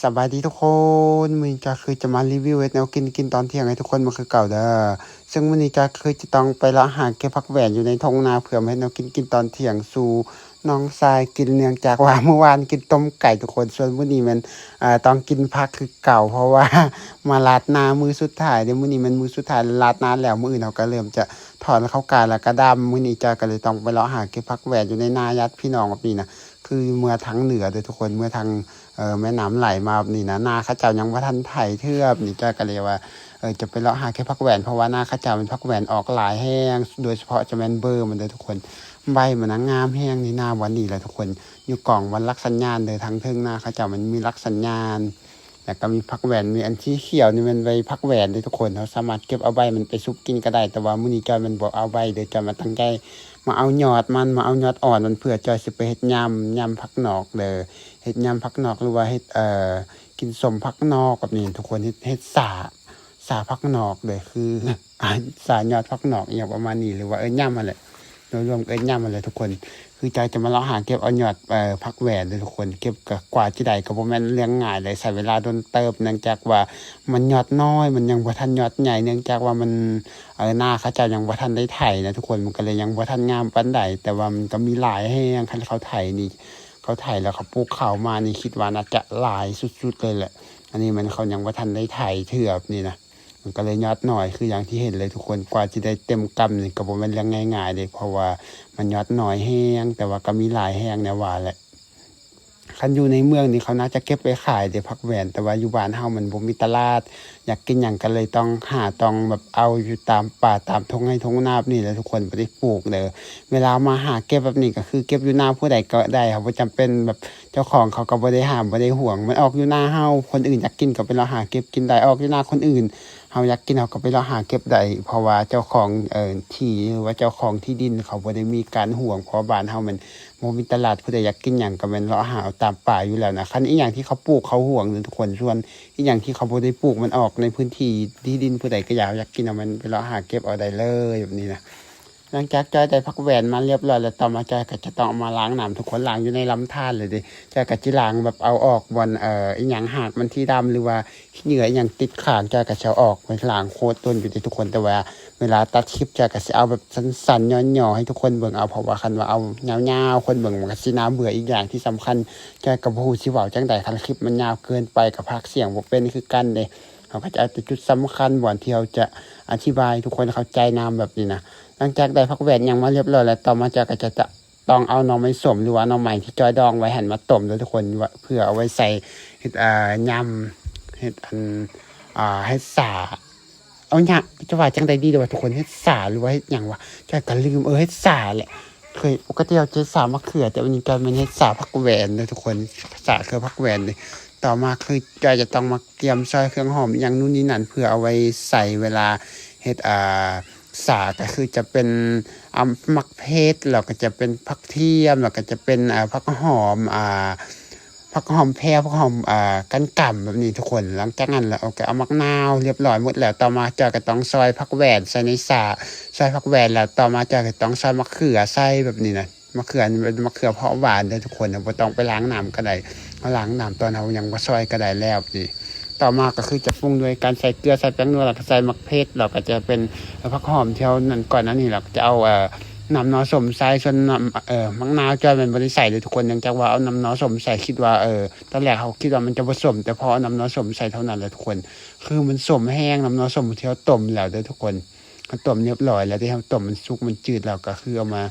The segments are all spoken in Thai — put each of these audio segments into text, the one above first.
สบายดีทุกคนมื้อนี้จะคือจะมารีวิวเฮ็ดแนวกินตอนเที่ยงให้ทุกคนมาคือเก่าเด้อซึ่งมื้อนี้จะคือจะต้องไปเลาะหาเก็บผักแหวนอยู่ในทุ่งนาเพื่อมาเฮ็ดแนวกินตอนเที่ยงสู่น้องชายกินเนื่องจากว่าเมื่อวานกินต้มไก่ทุกคนส่วนมื้อนี้มันต้องกินผักคือเก่าเพราะว่ามาลาดนามื้อสุดท้ายเดี๋ยวมื้อนี้มันมื้อสุดท้ายลาดนาแล้วมื้ออื่นเขาก็เริ่มจะถอนเข้ากาแล้วก็ดำมื้อนี้จะก็เลยต้องไปเลาะหาเก็บผักแหวนอยู่ในนาญาติพี่น้องแบบนี้นะคือเมื่อทางเหนือเด้อทุกคนเมื่อทางแม่น้ำไหลมาแบบนี่นะนาเขาเจ้ายังบ่ทันไถเทือบนี่จ้าก็เลยว่าจะไปเลาะหาแค่ผักแหวนเพราะว่านาเขาเจ้าเป็นผักแหวนออกหลายแห้งโดยเฉพาะจะแม่นเบอร์มันเด้อทุกคนใบมันงามแห้งนี่นาวันนี้แหละทุกคนอยู่กล่องวันลักษณญาณเด้อทั้งเทิงนาเขาเจ้ามันมีลักษณญาณแล้วก็มีผักแหวนมีอันที่เขียวนี่มันใบผักแหวนเด้อทุกคนเขาสามารถเก็บเอาใบมันไปซุปกินก็ได้แต่ว่ามื้อนี้จอยมันบ่เอาใบเด้อจอยมาตั้งใจมาเอายอดมันมาเอายอดอ่อนมันเพื่อจอยสิไปเฮ็ดยำผักนอกเด้อ เฮ็ดยำผักนอกหรือว่าเฮ็ดกินสมผักนอกแบบนี้ทุกคนเฮ็ดสาผักนอกเลยคือสายอดผักนอกอย่างประมาณนี้หรือว่ายำมาแหละโดยรวมยำมาเลยทุกคนคือใจจะมาเลาะหาเก็บเอายอดผักแหวนเลยทุกคนเก็บกับกว่าที่ใดก็บ่แม่นเรื่องง่ายเลยใช้เวลาโดนเติบเนื่องจากว่ามันยอดน้อยมันยังบ่ทันยอดใหญ่เนื่องจากว่ามันหน้าเขาเจ้ายังบ่ทันได้ไถนะทุกคนมันก็เลยยังบ่ทันงามปานใดแต่ว่ามันก็มีหลายแฮงคันเขาไถนี่ เขาไถแล้วเขาปลูกข้าวมานี่คิดว่าน่าจะหลายสุดๆเลยแหละอันนี้มันเขายังว่าทันได้ไถเถือบนี่นะมันก็เลยยอดหน่อยคืออย่างที่เห็นเลยทุกคนกว่าจะได้เต็มกำนี่ก็บ่แม่นเรื่องง่ายๆเลยเพราะว่ามันยอดหน่อยแห้งแต่ว่าก็มีหลายแห้งแนวว่าแหละคันอยู่ในเมืองนี่เขาน่าจะเก็บไว้ขายเดี๋ยวผักแหวนแต่ว่าอยู่บ้านเฮามันบ่มีตลาดอยากกินหยังก็เลยต้องหาต้องแบบเอาอยู่ตามป่าตามทุ่งไร่ทุ่งนานี่แหละทุกคนบ่ได้ปลูกเด้อ เวลามาหาเก็บแบบนี้ก็คือเก็บอยู่หน้าผู้ใดก็ได้ครับบ่จำเป็นแบบเจ้าของเขาก็บ่ได้ห้ามบ่ได้ห่วงมันออกอยู่หน้าเฮาคนอื่นอยากกินก็ไปเลาะหาเก็บกินได้ออกอยู่หน้าคนอื่นเฮาอยากกินเฮาก็ไปเลาะหาเก็บได้เพราะว่าเจ้าของที่หรือว่าเจ้าของที่ดินเขาบ่ได้มีการห่วงเพราะบ้านเฮามันบ่มีตลาดผู้ใดอยากกินหยังก็แม่นเลาะหาเอาตามป่าอยู่แล้วนะคันอีหยังที่เขาปลูกเขาห่วงทุกคนส่วนอีหยังที่เขาบ่ได้ปลูกมันออกในพื้นที่ที่ดินผู้ใดก็อยากกินเอามันไปเลาะหาเก็บเอาได้เลยแบบนี้นะ หลังจากจอยได้พักแหวนมาเรียบร้อยแล้วต่อมาจอยก็จะต้องเอามาล้างน้ำทุกคนล้างอยู่ในลำธารเลยดิจอยก็จะล้างแบบเอาออกบนอีหยังหากมันที่ดำหรือว่าเหงื่ออีหยังติดข้างจอยก็จะเอาออกไปล้างโคตรต้นอยู่ที่ทุกคนแต่ว่าเวลาตัดคลิปจอยก็จะเอาแบบสั้นๆย่อๆให้ทุกคนเบิ่งเอาเพราะว่าคันว่าเอายาวๆคนเบิ่งมันก็สิน่าเบื่ออีกอย่างที่สำคัญจอยก็บ่ฮู้สิเว้าจังใดคันคลิปมันยาวเกินไปกับพากย์เสียงบ่เป็นคือกันเด้เขาก็จะเอาแต่จุดสำคัญบ่อนที่เราจะอธิบายทุกคนเข้าใจนำแบบนี้นะ หลังจากได้ผักแหวนยังมาเรียบร้อยแล้วต่อมาจากก็จะต้องเอาหน่อไม้ส้มหรือว่าหน่อไม้ที่จอยดองไว้หั่นมาต้มแล้วทุกคนเพื่อเอาไว้ใส่เห็ดยำเห็ดเห็ดสาเอาเนี่ยจะว่าจังใดดีเดี๋ยวทุกคนเห็ดสาหรือว่าเห็ดหยังวะจอยก็ลืมเห็ดสาแหละเคยปกติเราจะสามะเขือแต่วันนี้กลายเป็นเห็ดสาผักแหวนเลยทุกคนสาคือผักแหวนเลยต่อมาคือจอยจะต้องมาเตรียมซอยเครื่องหอมอย่างนู่นนี่นั่นเพื่อเอาไว้ใส่เวลาเห็ดสาก็คือจะเป็นมักเพชรแล้วก็จะเป็นผักเทียมแล้วก็จะเป็นผักหอมผักหอมแพรผักหอมกันก่ำแบบนี้ทุกคนหลังจากนั้นแล้วเอามะนาวเรียบร้อยหมดแล้วต่อมาจอยก็ต้องซอยผักแหวนใส่ในสาซอยผักแหวนแล้วต่อมาจอยก็ต้องซอยมะเขือใส่แบบนี้นะมะเขือนี่เป็นมะเขือเพาะหวานเด้อทุกคนบ่ต้องไปล้างน้ำก็ได้เอาล้างน้ำตอนเรายังบ่ซอยก็ได้แล้วนี่ ต่อมาก็คือจะปรุงด้วยการใส่เกลือใส่แป้งนัวแล้วก็ใส่มะเขือเราก็จะเป็นผักหอมเที่ยวนั้นก่อนนั้นนี่เราจะเอาน้ำนอสมใส่ส่วนน้ำมะนาวจอยมันบ่ได้ใส่เลยทุกคนเนื่องจากว่าเอาน้ำนอสมใส่คิดว่าตอนแรกเขาคิดว่ามันจะผสมแต่พอเอาน้ำนอสมใส่เท่านั้นแหละทุกคนคือมันสมแห้งน้ำนอสมเที่ยวต้มแล้วเด้อทุกคนต้มเรียบร้อยแล้วที่เขาต้มมันสุกมันจืดแล้วก็คือเอามา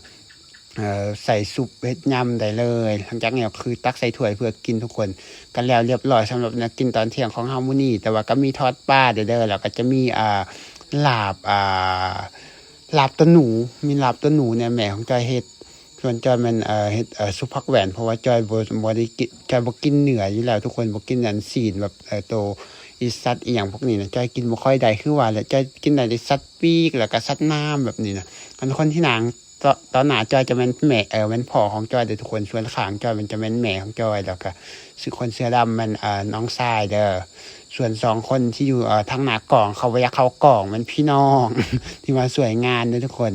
ใส่ซุปเฮ็ดยำได้เลยหลังจากนี้คือตักใส่ถ้วยเพื่อกินทุกคนกันแล้วเรียบร้อยสำหรับกินตอนเที่ยงของเฮามื้อนี้แต่ว่าก็มีทอดปลาเด้อแล้วก็จะมีลาบลาบตัวหนูมีลาบตัวหนูเนี่ยแม่ของจอยเฮ็ดส่วนจอยมันเฮ็ดซุปผักแหวนเพราะว่าจอยบ่ได้กินจอยบ่กินเนื้ออยู่แล้วทุกคนบ่กินอันซีนแบบโตอีสัตว์อีหยังพวกนี้นะจอยกินบ่ค่อยได้คือว่าแหละจอยกินได้แต่สัตว์ปีกแล้วก็สัตว์น้ำแบบนี้นะอันคนที่นาง ตอนหน้าจอยจะเป็นแม่เป็นพ่อของจอยเดี๋ยวทุกคนส่วนข้างจอยมันจะเป็นแม่ของจอยแล้วก็ส่วนคนเสื้อดำมันน้องชายเด้อส่วนสองคนที่อยู่ทางหน้ากล่องเขาบ่อยากเข้ากล่องมันพี่น้อง ที่มาสวยงานเด้อทุกคน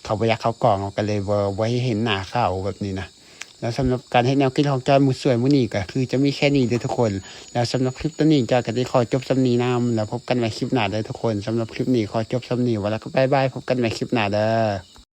เขาบ่อยากเข้ากล่องเขาก็เลยบ่ให้เห็นหน้าเขาแบบนี้นะ แล้วสำหรับการให้แนวกินของจอยหมูสวยมื้อนี้ก็คือจะมีแค่นี้เด้อทุกคนแล้วสำหรับคลิปตัวนี้จอยก็ได้ขอจบสำนี้นํแล้วพบกันใหม่คลิปหน้าเด้อทุกคนสำหรับคลิปนี้ขอจบสำนี้ไว้แล้วก็บ๊ายบายพบกันใหม่คลิปหน้าเด้อ